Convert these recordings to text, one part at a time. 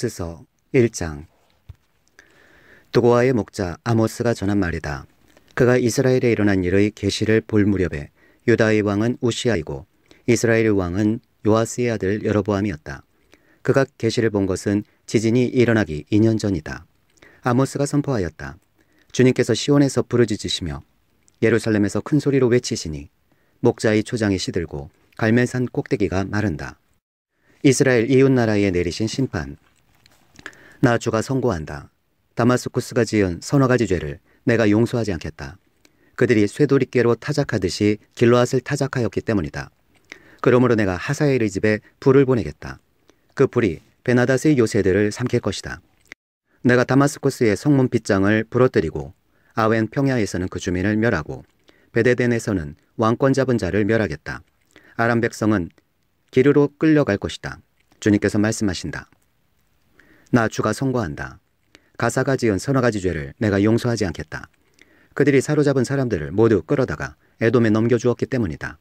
아모스서 1장. 두고아의 목자 아모스가 전한 말이다. 그가 이스라엘에 일어난 일의 계시를 볼 무렵에 유다의 왕은 우시아이고 이스라엘의 왕은 요아스의 아들 여로보암이었다. 그가 계시를 본 것은 지진이 일어나기 2년 전이다. 아모스가 선포하였다. 주님께서 시온에서 부르짖으시며 예루살렘에서 큰 소리로 외치시니 목자의 초장이 시들고 갈멜산 꼭대기가 마른다. 이스라엘 이웃나라에 내리신 심판. 나 주가 선고한다. 다마스쿠스가 지은 서너 가지 죄를 내가 용서하지 않겠다. 그들이 쇠도리깨로 타작하듯이 길르앗을 타작하였기 때문이다. 그러므로 내가 하사엘의 집에 불을 보내겠다. 그 불이 베나닷의 요새들을 삼킬 것이다. 내가 다마스쿠스의 성문 빗장을 부러뜨리고 아웬 평야에서는 그 주민을 멸하고 베데덴에서는 왕권 잡은 자를 멸하겠다. 아람 백성은 기르로 끌려갈 것이다. 주님께서 말씀하신다. 나 주가 선고한다. 가사가 지은 서너 가지 죄를 내가 용서하지 않겠다. 그들이 사로잡은 사람들을 모두 끌어다가 에돔에 넘겨주었기 때문이다.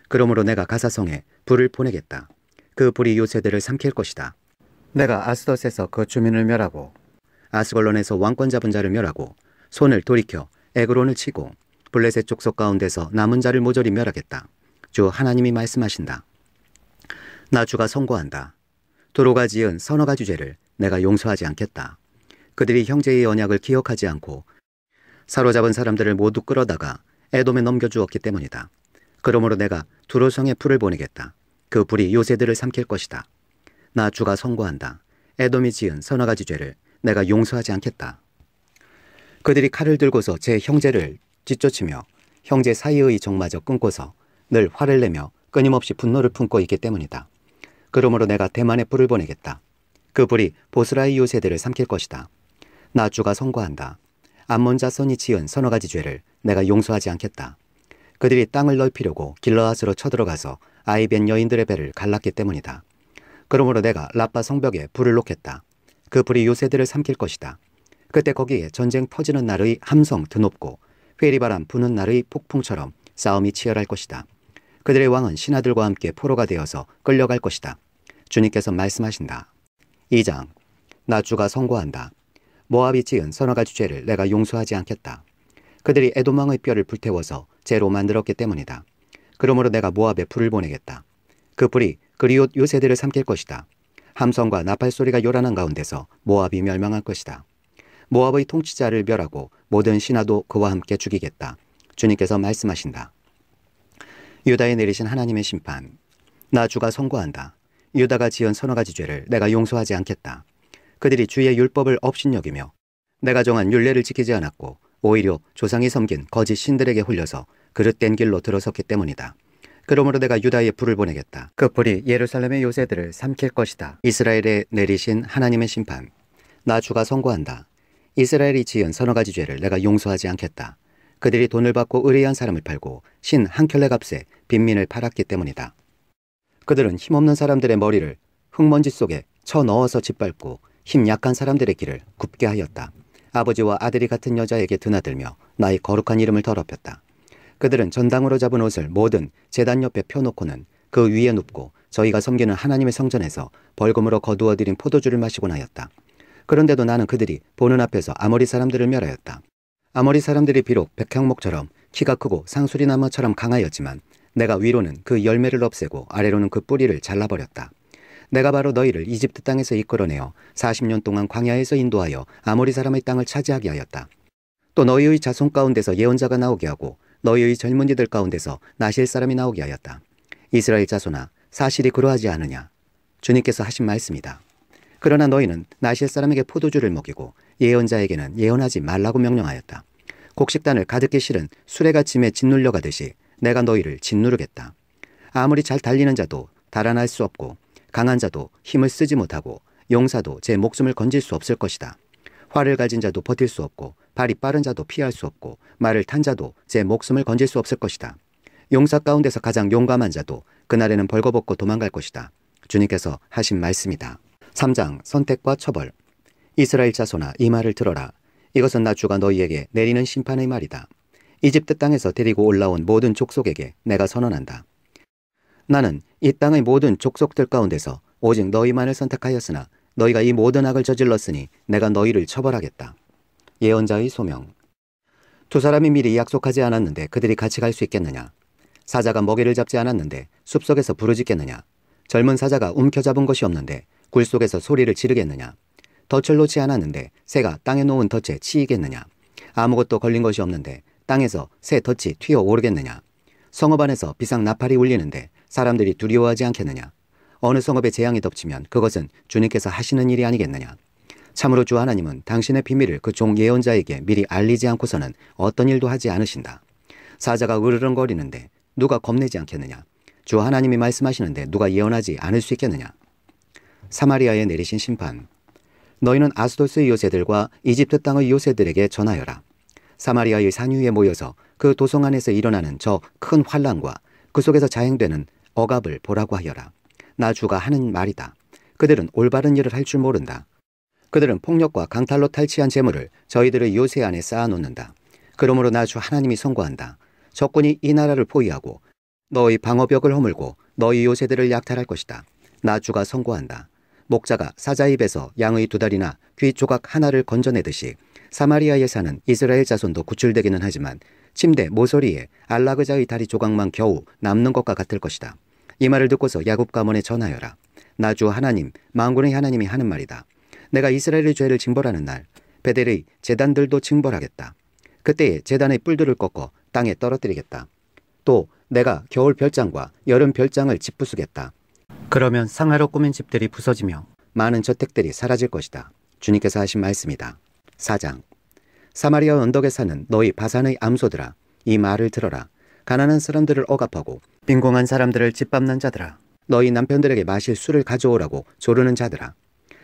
그러므로 내가 가사성에 불을 보내겠다. 그 불이 요새들을 삼킬 것이다. 내가 아스돗에서 그 주민을 멸하고 아스걸론에서 왕권 잡은 자를 멸하고 손을 돌이켜 에그론을 치고 블레셋 족속 가운데서 남은 자를 모조리 멸하겠다. 주 하나님이 말씀하신다. 나 주가 선고한다. 도로가 지은 서너 가지 죄를 내가 용서하지 않겠다. 그들이 형제의 언약을 기억하지 않고 사로잡은 사람들을 모두 끌어다가 에돔에 넘겨주었기 때문이다. 그러므로 내가 두로성에 불을 보내겠다. 그 불이 요새들을 삼킬 것이다. 나 주가 선고한다. 에돔이 지은 서너 가지 죄를 내가 용서하지 않겠다. 그들이 칼을 들고서 제 형제를 찢쫓으며 형제 사이의 정마저 끊고서 늘 화를 내며 끊임없이 분노를 품고 있기 때문이다. 그러므로 내가 대만에 불을 보내겠다. 그 불이 보스라의 요새들을 삼킬 것이다. 나 주가 선고한다. 암몬 자손이 지은 서너 가지 죄를 내가 용서하지 않겠다. 그들이 땅을 넓히려고 길르앗으로 쳐들어가서 아이벤 여인들의 배를 갈랐기 때문이다. 그러므로 내가 라빠 성벽에 불을 놓겠다. 그 불이 요새들을 삼킬 것이다. 그때 거기에 전쟁 터지는 날의 함성 드높고 회리바람 부는 날의 폭풍처럼 싸움이 치열할 것이다. 그들의 왕은 신하들과 함께 포로가 되어서 끌려갈 것이다. 주님께서 말씀하신다. 2장. 나 주가 선고한다. 모압이 지은 서너 가지 죄를 내가 용서하지 않겠다. 그들이 에돔 왕의 뼈를 불태워서 재로 만들었기 때문이다. 그러므로 내가 모압에 불을 보내겠다. 그 불이 그리옷 요새들을 삼킬 것이다. 함성과 나팔 소리가 요란한 가운데서 모압이 멸망할 것이다. 모압의 통치자를 멸하고 모든 신하도 그와 함께 죽이겠다. 주님께서 말씀하신다. 유다에 내리신 하나님의 심판. 나 주가 선고한다. 유다가 지은 서너 가지 죄를 내가 용서하지 않겠다. 그들이 주의 율법을 업신여기며 내가 정한 율례를 지키지 않았고 오히려 조상이 섬긴 거짓 신들에게 홀려서 그릇된 길로 들어섰기 때문이다. 그러므로 내가 유다에 불을 보내겠다. 그 불이 예루살렘의 요새들을 삼킬 것이다. 이스라엘에 내리신 하나님의 심판. 나 주가 선고한다. 이스라엘이 지은 서너 가지 죄를 내가 용서하지 않겠다. 그들이 돈을 받고 의뢰한 사람을 팔고 신 한 켤레 값에 빈민을 팔았기 때문이다. 그들은 힘없는 사람들의 머리를 흙먼지 속에 쳐넣어서 짓밟고 힘 약한 사람들의 길을 굽게 하였다. 아버지와 아들이 같은 여자에게 드나들며 나의 거룩한 이름을 더럽혔다. 그들은 전당으로 잡은 옷을 모든 제단 옆에 펴놓고는 그 위에 눕고 저희가 섬기는 하나님의 성전에서 벌금으로 거두어들인 포도주를 마시곤 하였다. 그런데도 나는 그들이 보는 앞에서 아모리 사람들을 멸하였다. 아모리 사람들이 비록 백향목처럼 키가 크고 상수리나무처럼 강하였지만 내가 위로는 그 열매를 없애고 아래로는 그 뿌리를 잘라버렸다. 내가 바로 너희를 이집트 땅에서 이끌어내어 40년 동안 광야에서 인도하여 아모리 사람의 땅을 차지하게 하였다. 또 너희의 자손 가운데서 예언자가 나오게 하고 너희의 젊은이들 가운데서 나실 사람이 나오게 하였다. 이스라엘 자손아, 사실이 그러하지 않으냐? 주님께서 하신 말씀이다. 그러나 너희는 나실 사람에게 포도주를 먹이고 예언자에게는 예언하지 말라고 명령하였다. 곡식단을 가득히 실은 수레가 짐에 짓눌려 가듯이 내가 너희를 짓누르겠다. 아무리 잘 달리는 자도 달아날 수 없고 강한 자도 힘을 쓰지 못하고 용사도 제 목숨을 건질 수 없을 것이다. 활을 가진 자도 버틸 수 없고 발이 빠른 자도 피할 수 없고 말을 탄 자도 제 목숨을 건질 수 없을 것이다. 용사 가운데서 가장 용감한 자도 그날에는 벌거벗고 도망갈 것이다. 주님께서 하신 말씀이다. 3장. 선택과 처벌. 이스라엘 자손아, 이 말을 들어라. 이것은 나 주가 너희에게 내리는 심판의 말이다. 이집트 땅에서 데리고 올라온 모든 족속에게 내가 선언한다. 나는 이 땅의 모든 족속들 가운데서 오직 너희만을 선택하였으나 너희가 이 모든 악을 저질렀으니 내가 너희를 처벌하겠다. 예언자의 소명. 두 사람이 미리 약속하지 않았는데 그들이 같이 갈 수 있겠느냐? 사자가 먹이를 잡지 않았는데 숲속에서 부르짖겠느냐? 젊은 사자가 움켜잡은 것이 없는데 굴 속에서 소리를 지르겠느냐? 덫을 놓지 않았는데 새가 땅에 놓은 덫에 치이겠느냐? 아무것도 걸린 것이 없는데 땅에서 새 덫이 튀어오르겠느냐? 성읍 안에서 비상 나팔이 울리는데 사람들이 두려워하지 않겠느냐? 어느 성읍에 재앙이 덮치면 그것은 주님께서 하시는 일이 아니겠느냐? 참으로 주 하나님은 당신의 비밀을 그 종 예언자에게 미리 알리지 않고서는 어떤 일도 하지 않으신다. 사자가 으르렁거리는데 누가 겁내지 않겠느냐? 주 하나님이 말씀하시는데 누가 예언하지 않을 수 있겠느냐? 사마리아에 내리신 심판. 너희는 아스도스의 요새들과 이집트 땅의 요새들에게 전하여라. 사마리아의 산 위에 모여서 그 도성 안에서 일어나는 저 큰 환란과 그 속에서 자행되는 억압을 보라고 하여라. 나 주가 하는 말이다. 그들은 올바른 일을 할 줄 모른다. 그들은 폭력과 강탈로 탈취한 재물을 저희들의 요새 안에 쌓아놓는다. 그러므로 나 주 하나님이 선고한다. 적군이 이 나라를 포위하고 너희 방어벽을 허물고 너희 요새들을 약탈할 것이다. 나 주가 선고한다. 목자가 사자 입에서 양의 두 다리나 귀 조각 하나를 건져내듯이 사마리아에 사는 이스라엘 자손도 구출되기는 하지만 침대 모서리에 알라그자의 다리 조각만 겨우 남는 것과 같을 것이다. 이 말을 듣고서 야곱 가문에 전하여라. 나 주 하나님 만군의 하나님이 하는 말이다. 내가 이스라엘의 죄를 징벌하는 날 베델의 제단들도 징벌하겠다. 그때에 제단의 뿔들을 꺾어 땅에 떨어뜨리겠다. 또 내가 겨울 별장과 여름 별장을 짓부수겠다. 그러면 상하로 꾸민 집들이 부서지며 많은 저택들이 사라질 것이다. 주님께서 하신 말씀이다. 4장. 사마리아 언덕에 사는 너희 바산의 암소들아, 이 말을 들어라. 가난한 사람들을 억압하고 빈공한 사람들을 짓밟는 자들아, 너희 남편들에게 마실 술을 가져오라고 조르는 자들아,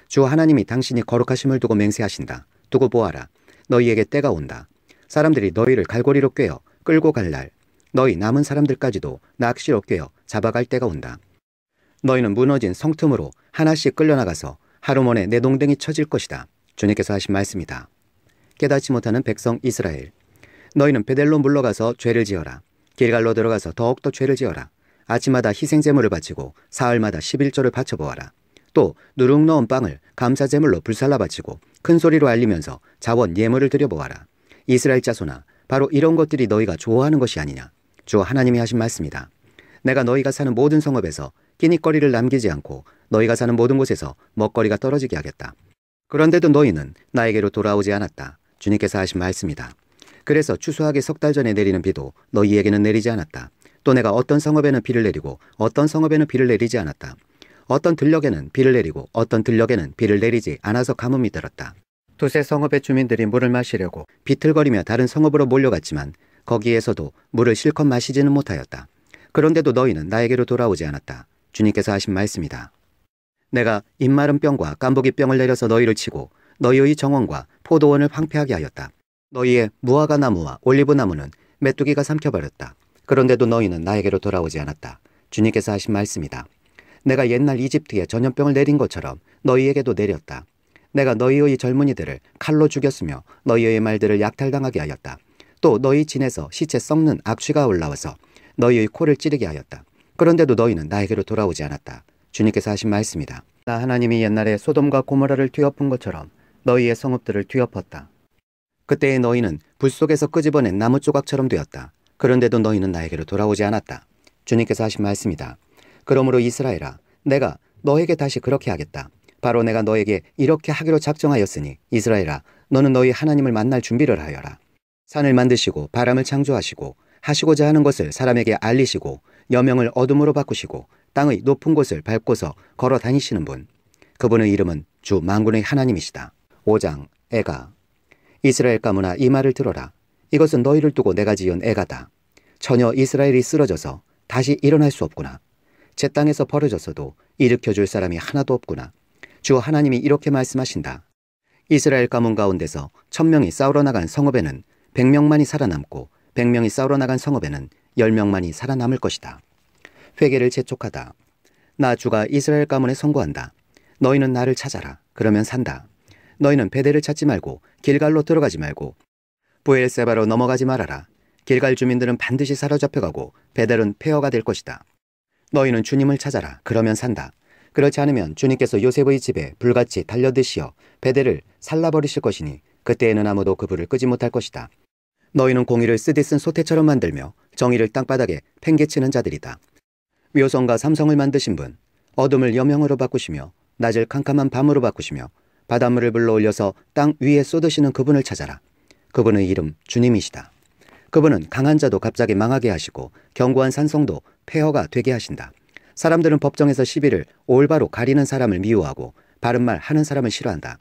주 하나님이 당신이 거룩하심을 두고 맹세하신다. 두고 보아라. 너희에게 때가 온다. 사람들이 너희를 갈고리로 꿰어 끌고 갈 날, 너희 남은 사람들까지도 낚시로 꿰어 잡아갈 때가 온다. 너희는 무너진 성틈으로 하나씩 끌려나가서 하루 만에 내 동댕이 쳐질 것이다. 주님께서 하신 말씀이다. 깨닫지 못하는 백성 이스라엘, 너희는 베델로 물러가서 죄를 지어라. 길갈로 들어가서 더욱더 죄를 지어라. 아침마다 희생제물을 바치고 사흘마다 11조를 바쳐보아라. 또 누룩 넣은 빵을 감사제물로 불살라 바치고 큰 소리로 알리면서 자원 예물을 드려보아라. 이스라엘 자손아, 바로 이런 것들이 너희가 좋아하는 것이 아니냐? 주 하나님이 하신 말씀이다. 내가 너희가 사는 모든 성읍에서 끼니거리를 남기지 않고 너희가 사는 모든 곳에서 먹거리가 떨어지게 하겠다. 그런데도 너희는 나에게로 돌아오지 않았다. 주님께서 하신 말씀이다. 그래서 추수하기 석 달 전에 내리는 비도 너희에게는 내리지 않았다. 또 내가 어떤 성읍에는 비를 내리고 어떤 성읍에는 비를 내리지 않았다. 어떤 들녘에는 비를 내리고 어떤 들녘에는 비를 내리지 않아서 가뭄이 들었다. 두세 성읍의 주민들이 물을 마시려고 비틀거리며 다른 성읍으로 몰려갔지만 거기에서도 물을 실컷 마시지는 못하였다. 그런데도 너희는 나에게로 돌아오지 않았다. 주님께서 하신 말씀이다. 내가 입마른 병과 깐부기 병을 내려서 너희를 치고 너희의 정원과 포도원을 황폐하게 하였다. 너희의 무화과 나무와 올리브 나무는 메뚜기가 삼켜버렸다. 그런데도 너희는 나에게로 돌아오지 않았다. 주님께서 하신 말씀이다. 내가 옛날 이집트에 전염병을 내린 것처럼 너희에게도 내렸다. 내가 너희의 젊은이들을 칼로 죽였으며 너희의 말들을 약탈당하게 하였다. 또 너희 진에서 시체 썩는 악취가 올라와서 너희의 코를 찌르게 하였다. 그런데도 너희는 나에게로 돌아오지 않았다. 주님께서 하신 말씀이다. 나 하나님이 옛날에 소돔과 고모라를 뒤엎은 것처럼 너희의 성읍들을 뒤엎었다. 그때의 너희는 불 속에서 끄집어낸 나무 조각처럼 되었다. 그런데도 너희는 나에게로 돌아오지 않았다. 주님께서 하신 말씀이다. 그러므로 이스라엘아, 내가 너에게 다시 그렇게 하겠다. 바로 내가 너에게 이렇게 하기로 작정하였으니 이스라엘아, 너는 너희 하나님을 만날 준비를 하여라. 산을 만드시고 바람을 창조하시고 하시고자 하는 것을 사람에게 알리시고 여명을 어둠으로 바꾸시고 땅의 높은 곳을 밟고서 걸어 다니시는 분, 그분의 이름은 주 만군의 하나님이시다. 5장. 애가. 이스라엘 가문아, 이 말을 들어라. 이것은 너희를 두고 내가 지은 애가다. 전혀 이스라엘이 쓰러져서 다시 일어날 수 없구나. 제 땅에서 벌어졌어도 일으켜줄 사람이 하나도 없구나. 주 하나님이 이렇게 말씀하신다. 이스라엘 가문 가운데서 1000명이 싸우러 나간 성읍에는 100명만이 살아남고 100명이 싸우러 나간 성읍에는 10명만이 살아남을 것이다. 회개를 재촉하다. 나 주가 이스라엘 가문에 선고한다. 너희는 나를 찾아라. 그러면 산다. 너희는 베델을 찾지 말고 길갈로 들어가지 말고 부엘세바로 넘어가지 말아라. 길갈 주민들은 반드시 사로잡혀가고 베델은 폐허가 될 것이다. 너희는 주님을 찾아라. 그러면 산다. 그렇지 않으면 주님께서 요셉의 집에 불같이 달려드시어 베델을 살라버리실 것이니 그때에는 아무도 그 불을 끄지 못할 것이다. 너희는 공의를 쓰디 쓴 소태처럼 만들며 정의를 땅바닥에 팽개치는 자들이다. 묘성과 삼성을 만드신 분, 어둠을 여명으로 바꾸시며 낮을 캄캄한 밤으로 바꾸시며 바닷물을 불러올려서 땅 위에 쏟으시는 그분을 찾아라. 그분의 이름 주님이시다. 그분은 강한 자도 갑자기 망하게 하시고 견고한 산성도 폐허가 되게 하신다. 사람들은 법정에서 시비를 올바로 가리는 사람을 미워하고 바른 말 하는 사람을 싫어한다.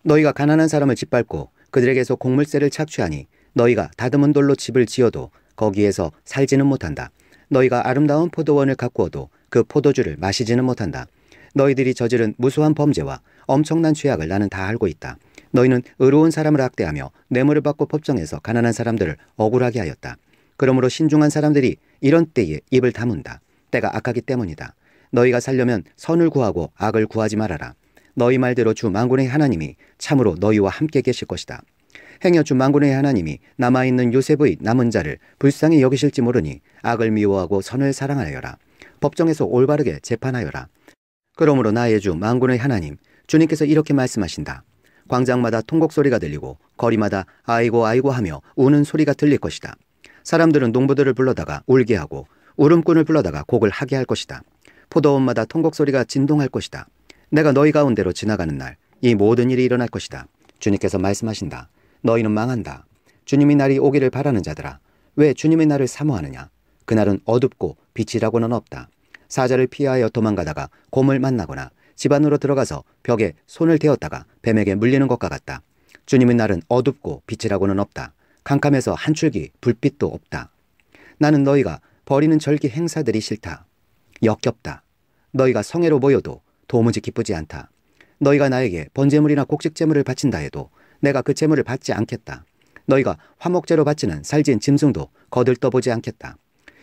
너희가 가난한 사람을 짓밟고 그들에게서 곡물세를 착취하니 너희가 다듬은 돌로 집을 지어도 거기에서 살지는 못한다. 너희가 아름다운 포도원을 가꾸어도 그 포도주를 마시지는 못한다. 너희들이 저지른 무수한 범죄와 엄청난 죄악을 나는 다 알고 있다. 너희는 의로운 사람을 학대하며 뇌물을 받고 법정에서 가난한 사람들을 억울하게 하였다. 그러므로 신중한 사람들이 이런 때에 입을 다문다. 때가 악하기 때문이다. 너희가 살려면 선을 구하고 악을 구하지 말아라. 너희 말대로 주 만군의 하나님이 참으로 너희와 함께 계실 것이다. 행여 주 만군의 하나님이 남아있는 요셉의 남은 자를 불쌍히 여기실지 모르니 악을 미워하고 선을 사랑하여라. 법정에서 올바르게 재판하여라. 그러므로 나의 주 만군의 하나님 주님께서 이렇게 말씀하신다. 광장마다 통곡 소리가 들리고 거리마다 아이고 아이고 하며 우는 소리가 들릴 것이다. 사람들은 농부들을 불러다가 울게 하고 울음꾼을 불러다가 곡을 하게 할 것이다. 포도원마다 통곡 소리가 진동할 것이다. 내가 너희 가운데로 지나가는 날 이 모든 일이 일어날 것이다. 주님께서 말씀하신다. 너희는 망한다. 주님의 날이 오기를 바라는 자들아, 왜 주님의 날을 사모하느냐? 그날은 어둡고 빛이라고는 없다. 사자를 피하여 도망가다가 곰을 만나거나 집 안으로 들어가서 벽에 손을 대었다가 뱀에게 물리는 것과 같다. 주님의 날은 어둡고 빛이라고는 없다. 캄캄해서 한 줄기 불빛도 없다. 나는 너희가 벌이는 절기 행사들이 싫다. 역겹다. 너희가 성회로 모여도 도무지 기쁘지 않다. 너희가 나에게 번제물이나 곡식제물을 바친다 해도 내가 그 제물을 받지 않겠다. 너희가 화목제로 바치는 살진 짐승도 거들떠보지 않겠다.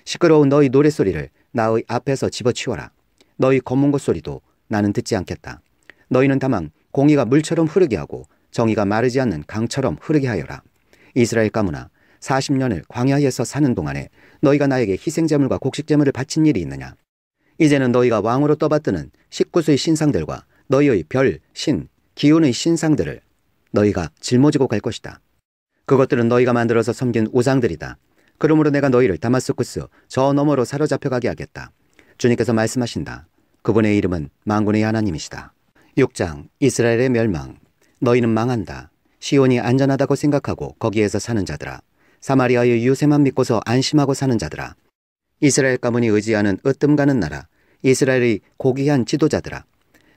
시끄러운 너희 노랫소리를 나의 앞에서 집어치워라. 너희 검문고 소리도 나는 듣지 않겠다. 너희는 다만 공의가 물처럼 흐르게 하고 정의가 마르지 않는 강처럼 흐르게 하여라. 이스라엘 가문아, 40년을 광야에서 사는 동안에 너희가 나에게 희생제물과 곡식제물을 바친 일이 있느냐? 이제는 너희가 왕으로 떠받드는 19수의 신상들과 너희의 별, 신, 기운의 신상들을 너희가 짊어지고 갈 것이다. 그것들은 너희가 만들어서 섬긴 우상들이다. 그러므로 내가 너희를 다마스쿠스 저 너머로 사로잡혀가게 하겠다. 주님께서 말씀하신다. 그분의 이름은 만군의 하나님이시다. 6장 이스라엘의 멸망. 너희는 망한다. 시온이 안전하다고 생각하고 거기에서 사는 자들아. 사마리아의 유세만 믿고서 안심하고 사는 자들아. 이스라엘 가문이 의지하는 으뜸 가는 나라. 이스라엘의 고귀한 지도자들아.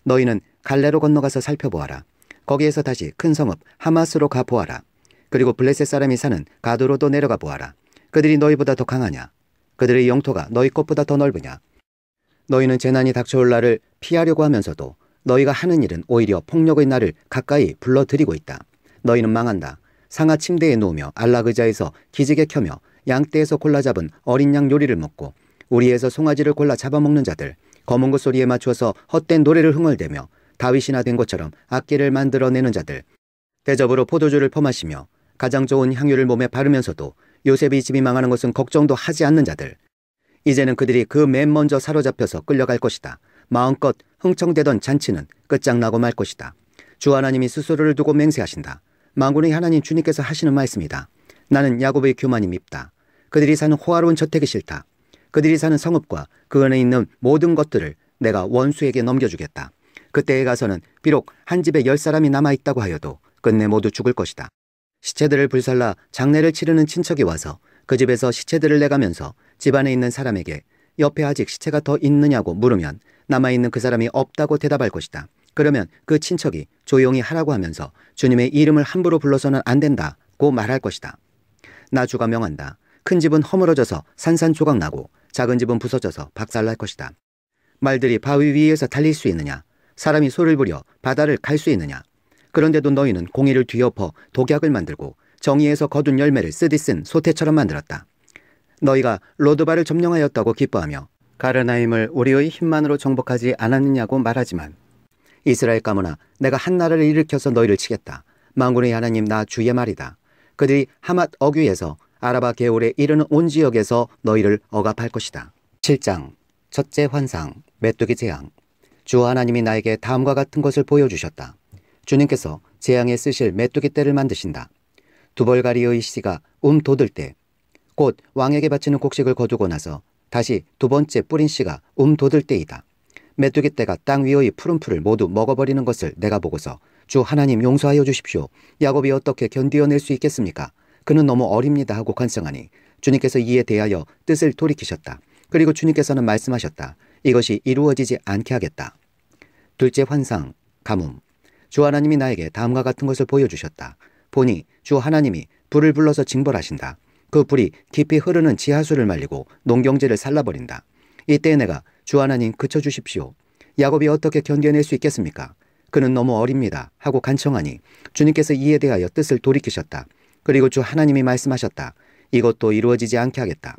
너희는 갈레로 건너가서 살펴보아라. 거기에서 다시 큰 성읍 하마스로 가보아라. 그리고 블레셋 사람이 사는 가도로도 내려가 보아라. 그들이 너희보다 더 강하냐? 그들의 영토가 너희 것보다 더 넓으냐? 너희는 재난이 닥쳐올 날을 피하려고 하면서도 너희가 하는 일은 오히려 폭력의 날을 가까이 불러들이고 있다. 너희는 망한다. 상하 침대에 누우며 안락 의자에서 기지개 켜며 양떼에서 골라 잡은 어린 양 요리를 먹고 우리에서 송아지를 골라 잡아먹는 자들, 검은 것 소리에 맞추어서 헛된 노래를 흥얼대며 다윗이나 된 것처럼 악기를 만들어내는 자들, 대접으로 포도주를 퍼마시며 가장 좋은 향유를 몸에 바르면서도 요셉이 집이 망하는 것은 걱정도 하지 않는 자들. 이제는 그들이 그 맨 먼저 사로잡혀서 끌려갈 것이다. 마음껏 흥청대던 잔치는 끝장나고 말 것이다. 주 하나님이 스스로를 두고 맹세하신다. 만군의 하나님 주님께서 하시는 말씀이다. 나는 야곱의 교만이 밉다. 그들이 사는 호화로운 저택이 싫다. 그들이 사는 성읍과 그 안에 있는 모든 것들을 내가 원수에게 넘겨주겠다. 그때에 가서는 비록 한 집에 10사람이 남아있다고 하여도 끝내 모두 죽을 것이다. 시체들을 불살라 장례를 치르는 친척이 와서 그 집에서 시체들을 내가면서 집안에 있는 사람에게 옆에 아직 시체가 더 있느냐고 물으면 남아있는 그 사람이 없다고 대답할 것이다. 그러면 그 친척이 조용히 하라고 하면서 주님의 이름을 함부로 불러서는 안 된다고 말할 것이다. 나 주가 명한다. 큰 집은 허물어져서 산산조각 나고 작은 집은 부서져서 박살날 것이다. 말들이 바위 위에서 달릴 수 있느냐? 사람이 소를 부려 바다를 갈 수 있느냐? 그런데도 너희는 공의를 뒤엎어 독약을 만들고 정의에서 거둔 열매를 쓰디 쓴 소태처럼 만들었다. 너희가 로드바를 점령하였다고 기뻐하며 가르나임을 우리의 힘만으로 정복하지 않았느냐고 말하지만 이스라엘 가문아, 내가 한 나라를 일으켜서 너희를 치겠다. 만군의 하나님 나 주의 말이다. 그들이 하맛 어귀에서 아라바 게올에 이르는 온 지역에서 너희를 억압할 것이다. 7장 첫째 환상 메뚜기 재앙. 주 하나님이 나에게 다음과 같은 것을 보여주셨다. 주님께서 재앙에 쓰실 메뚜기 떼를 만드신다. 두벌가리의 씨가 돋을 때, 곧 왕에게 바치는 곡식을 거두고 나서 다시 두 번째 뿌린 씨가 돋을 때이다. 메뚜기 떼가 땅 위의 푸른 풀을 모두 먹어버리는 것을 내가 보고서 주 하나님 용서하여 주십시오. 야곱이 어떻게 견디어낼 수 있겠습니까? 그는 너무 어립니다 하고 간청하니 주님께서 이에 대하여 뜻을 돌이키셨다. 그리고 주님께서는 말씀하셨다. 이것이 이루어지지 않게 하겠다. 둘째 환상, 가뭄. 주 하나님이 나에게 다음과 같은 것을 보여주셨다. 보니 주 하나님이 불을 불러서 징벌하신다. 그 불이 깊이 흐르는 지하수를 말리고 농경지를 살라버린다. 이때 내가 주 하나님 그쳐주십시오. 야곱이 어떻게 견뎌낼 수 있겠습니까? 그는 너무 어립니다 하고 간청하니 주님께서 이에 대하여 뜻을 돌이키셨다. 그리고 주 하나님이 말씀하셨다. 이것도 이루어지지 않게 하겠다.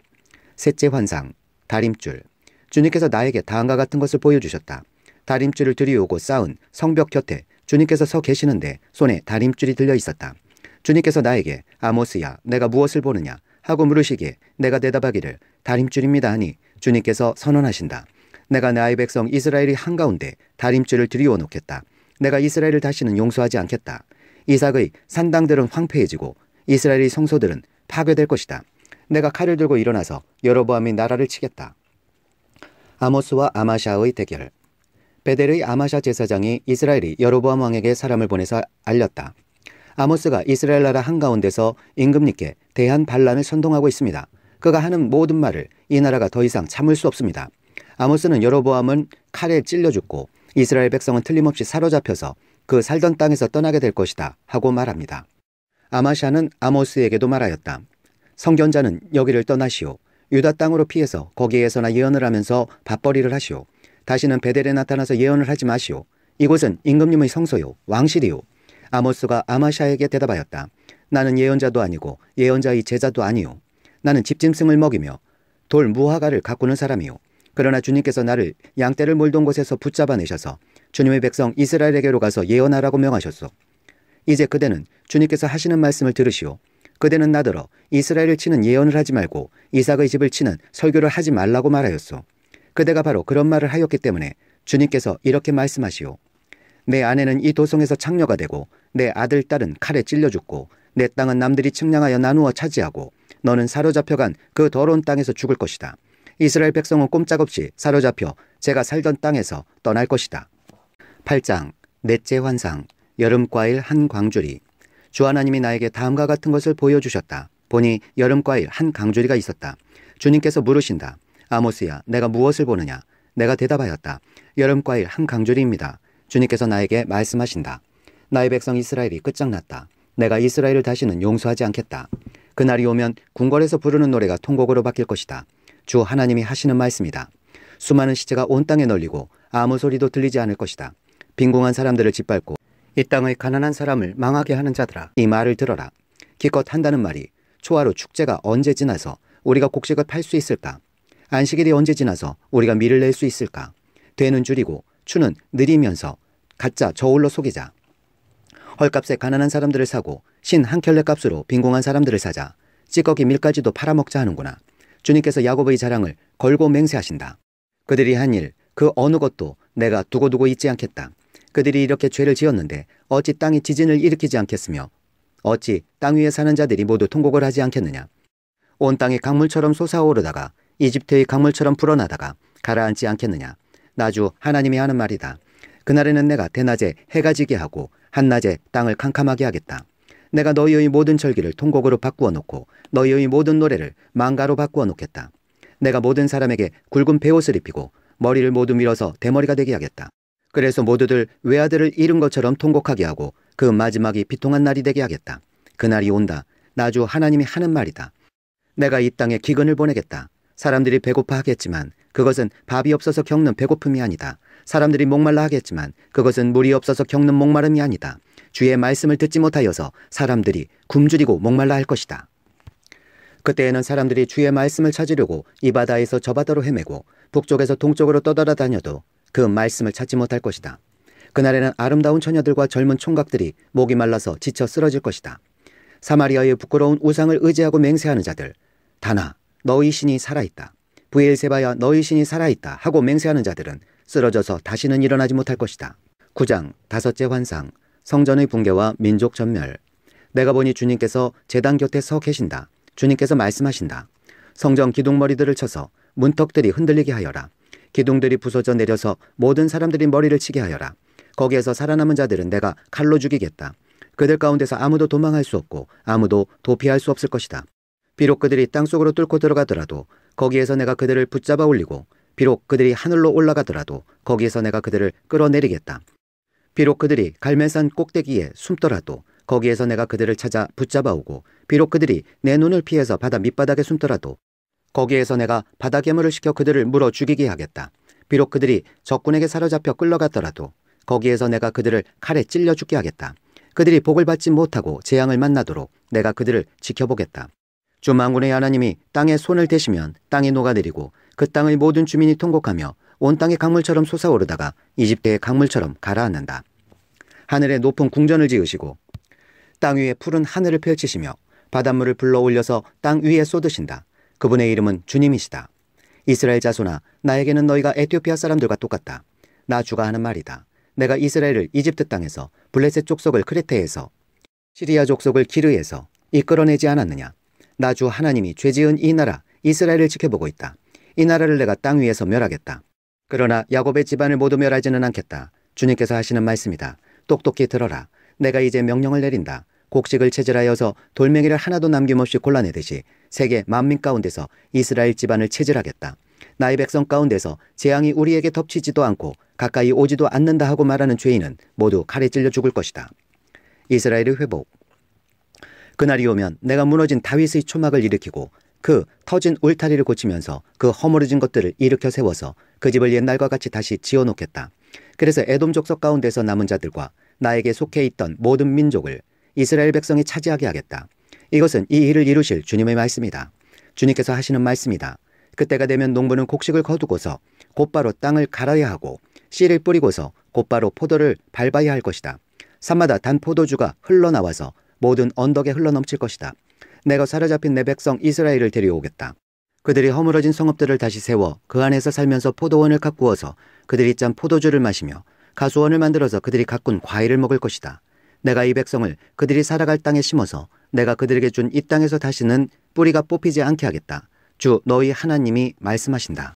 셋째 환상, 다림줄. 주님께서 나에게 다음과 같은 것을 보여주셨다. 다림줄을 들이오고 쌓은 성벽 곁에 주님께서 서 계시는데 손에 다림줄이 들려 있었다. 주님께서 나에게 아모스야 내가 무엇을 보느냐 하고 물으시기에 내가 대답하기를 다림줄입니다 하니 주님께서 선언하신다. 내가 나의 백성 이스라엘이 한가운데 다림줄을 들이워 놓겠다. 내가 이스라엘을 다시는 용서하지 않겠다. 이삭의 산당들은 황폐해지고 이스라엘의 성소들은 파괴될 것이다. 내가 칼을 들고 일어나서 여로보암이 나라를 치겠다. 아모스와 아마샤의 대결. 베델의 아마샤 제사장이 이스라엘이 여로보암 왕에게 사람을 보내서 알렸다. 아모스가 이스라엘 나라 한가운데서 임금님께 대한 반란을 선동하고 있습니다. 그가 하는 모든 말을 이 나라가 더 이상 참을 수 없습니다. 아모스는 여로보암은 칼에 찔려 죽고 이스라엘 백성은 틀림없이 사로잡혀서 그 살던 땅에서 떠나게 될 것이다 하고 말합니다. 아마샤는 아모스에게도 말하였다. 성견자는 여기를 떠나시오. 유다 땅으로 피해서 거기에서나 예언을 하면서 밥벌이를 하시오. 다시는 베델에 나타나서 예언을 하지 마시오. 이곳은 임금님의 성소요 왕실이요. 아모스가 아마샤에게 대답하였다. 나는 예언자도 아니고 예언자의 제자도 아니오. 나는 집짐승을 먹이며 돌 무화과를 가꾸는 사람이오. 그러나 주님께서 나를 양떼를 몰던 곳에서 붙잡아내셔서 주님의 백성 이스라엘에게로 가서 예언하라고 명하셨소. 이제 그대는 주님께서 하시는 말씀을 들으시오. 그대는 나더러 이스라엘을 치는 예언을 하지 말고 이삭의 집을 치는 설교를 하지 말라고 말하였소. 그대가 바로 그런 말을 하였기 때문에 주님께서 이렇게 말씀하시오. 내 아내는 이 도성에서 창녀가 되고 내 아들 딸은 칼에 찔려 죽고 내 땅은 남들이 측량하여 나누어 차지하고 너는 사로잡혀간 그 더러운 땅에서 죽을 것이다. 이스라엘 백성은 꼼짝없이 사로잡혀 제가 살던 땅에서 떠날 것이다. 8장 넷째 환상 여름과일 한 광주리. 주 하나님이 나에게 다음과 같은 것을 보여주셨다. 보니 여름과일 한 강주리가 있었다. 주님께서 물으신다. 아모스야 내가 무엇을 보느냐? 내가 대답하였다. 여름과일 한 강주리입니다. 주님께서 나에게 말씀하신다. 나의 백성 이스라엘이 끝장났다. 내가 이스라엘을 다시는 용서하지 않겠다. 그날이 오면 궁궐에서 부르는 노래가 통곡으로 바뀔 것이다. 주 하나님이 하시는 말씀이다. 수많은 시체가 온 땅에 널리고 아무 소리도 들리지 않을 것이다. 빈궁한 사람들을 짓밟고 이 땅의 가난한 사람을 망하게 하는 자들아 이 말을 들어라. 기껏 한다는 말이 초하루 축제가 언제 지나서 우리가 곡식을 팔 수 있을까? 안식일이 언제 지나서 우리가 밀을 낼 수 있을까? 되는 줄이고 추는 느리면서 가짜 저울로 속이자. 헐값에 가난한 사람들을 사고 신 한 켤레 값으로 빈궁한 사람들을 사자. 찌꺼기 밀까지도 팔아먹자 하는구나. 주님께서 야곱의 자랑을 걸고 맹세하신다. 그들이 한 일 그 어느 것도 내가 두고두고 잊지 않겠다. 그들이 이렇게 죄를 지었는데 어찌 땅이 지진을 일으키지 않겠으며 어찌 땅 위에 사는 자들이 모두 통곡을 하지 않겠느냐. 온 땅이 강물처럼 솟아오르다가 이집트의 강물처럼 불어나다가 가라앉지 않겠느냐. 나주 하나님이 하는 말이다. 그날에는 내가 대낮에 해가 지게 하고 한낮에 땅을 캄캄하게 하겠다. 내가 너희의 모든 절기를 통곡으로 바꾸어 놓고 너희의 모든 노래를 망가로 바꾸어 놓겠다. 내가 모든 사람에게 굵은 베옷을 입히고 머리를 모두 밀어서 대머리가 되게 하겠다. 그래서 모두들 외아들을 잃은 것처럼 통곡하게 하고 그 마지막이 비통한 날이 되게 하겠다. 그날이 온다. 나주 하나님이 하는 말이다. 내가 이 땅에 기근을 보내겠다. 사람들이 배고파 하겠지만 그것은 밥이 없어서 겪는 배고픔이 아니다. 사람들이 목말라 하겠지만 그것은 물이 없어서 겪는 목마름이 아니다. 주의 말씀을 듣지 못하여서 사람들이 굶주리고 목말라 할 것이다. 그때에는 사람들이 주의 말씀을 찾으려고 이 바다에서 저 바다로 헤매고 북쪽에서 동쪽으로 떠돌아다녀도 그 말씀을 찾지 못할 것이다. 그날에는 아름다운 처녀들과 젊은 총각들이 목이 말라서 지쳐 쓰러질 것이다. 사마리아의 부끄러운 우상을 의지하고 맹세하는 자들, 다나 너희 신이 살아있다. 브엘세바야 너희 신이 살아있다 하고 맹세하는 자들은 쓰러져서 다시는 일어나지 못할 것이다. 9장 다섯째 환상, 성전의 붕괴와 민족 전멸. 내가 보니 주님께서 제단 곁에 서 계신다. 주님께서 말씀하신다. 성전 기둥머리들을 쳐서 문턱들이 흔들리게 하여라. 기둥들이 부서져 내려서 모든 사람들이 머리를 치게 하여라. 거기에서 살아남은 자들은 내가 칼로 죽이겠다. 그들 가운데서 아무도 도망할 수 없고 아무도 도피할 수 없을 것이다. 비록 그들이 땅속으로 뚫고 들어가더라도 거기에서 내가 그들을 붙잡아 올리고 비록 그들이 하늘로 올라가더라도 거기에서 내가 그들을 끌어내리겠다. 비록 그들이 갈멜산 꼭대기에 숨더라도 거기에서 내가 그들을 찾아 붙잡아 오고 비록 그들이 내 눈을 피해서 바다 밑바닥에 숨더라도 거기에서 내가 바다 괴물을 시켜 그들을 물어 죽이게 하겠다. 비록 그들이 적군에게 사로잡혀 끌려갔더라도 거기에서 내가 그들을 칼에 찔려 죽게 하겠다. 그들이 복을 받지 못하고 재앙을 만나도록 내가 그들을 지켜보겠다. 주 만군의 하나님이 땅에 손을 대시면 땅이 녹아내리고 그 땅의 모든 주민이 통곡하며 온 땅의 강물처럼 솟아오르다가 이집트의 강물처럼 가라앉는다. 하늘에 높은 궁전을 지으시고 땅 위에 푸른 하늘을 펼치시며 바닷물을 불러 올려서 땅 위에 쏟으신다. 그분의 이름은 주님이시다. 이스라엘 자손아, 나에게는 너희가 에티오피아 사람들과 똑같다. 나 주가 하는 말이다. 내가 이스라엘을 이집트 땅에서, 블레셋 족속을 크레테에서, 시리아 족속을 기르에서 이끌어내지 않았느냐. 나 주 하나님이 죄지은 이 나라 이스라엘을 지켜보고 있다. 이 나라를 내가 땅 위에서 멸하겠다. 그러나 야곱의 집안을 모두 멸하지는 않겠다. 주님께서 하시는 말씀이다. 똑똑히 들어라. 내가 이제 명령을 내린다. 곡식을 체질하여서 돌멩이를 하나도 남김없이 골라내듯이 세계 만민 가운데서 이스라엘 집안을 체질하겠다. 나의 백성 가운데서 재앙이 우리에게 덮치지도 않고 가까이 오지도 않는다 하고 말하는 죄인은 모두 칼에 찔려 죽을 것이다. 이스라엘의 회복. 그날이 오면 내가 무너진 다윗의 초막을 일으키고 그 터진 울타리를 고치면서 그 허물어진 것들을 일으켜 세워서 그 집을 옛날과 같이 다시 지어놓겠다. 그래서 에돔 족속 가운데서 남은 자들과 나에게 속해 있던 모든 민족을 이스라엘 백성이 차지하게 하겠다. 이것은 이 일을 이루실 주님의 말씀이다. 주님께서 하시는 말씀이다. 그때가 되면 농부는 곡식을 거두고서 곧바로 땅을 갈아야 하고 씨를 뿌리고서 곧바로 포도를 밟아야 할 것이다. 산마다 단 포도주가 흘러나와서 모든 언덕에 흘러넘칠 것이다. 내가 사로잡힌 내 백성 이스라엘을 데려오겠다. 그들이 허물어진 성읍들을 다시 세워 그 안에서 살면서 포도원을 가꾸어서 그들이 짠 포도주를 마시며 가수원을 만들어서 그들이 가꾼 과일을 먹을 것이다. 내가 이 백성을 그들이 살아갈 땅에 심어서 내가 그들에게 준 이 땅에서 다시는 뿌리가 뽑히지 않게 하겠다. 주 너희 하나님이 말씀하신다.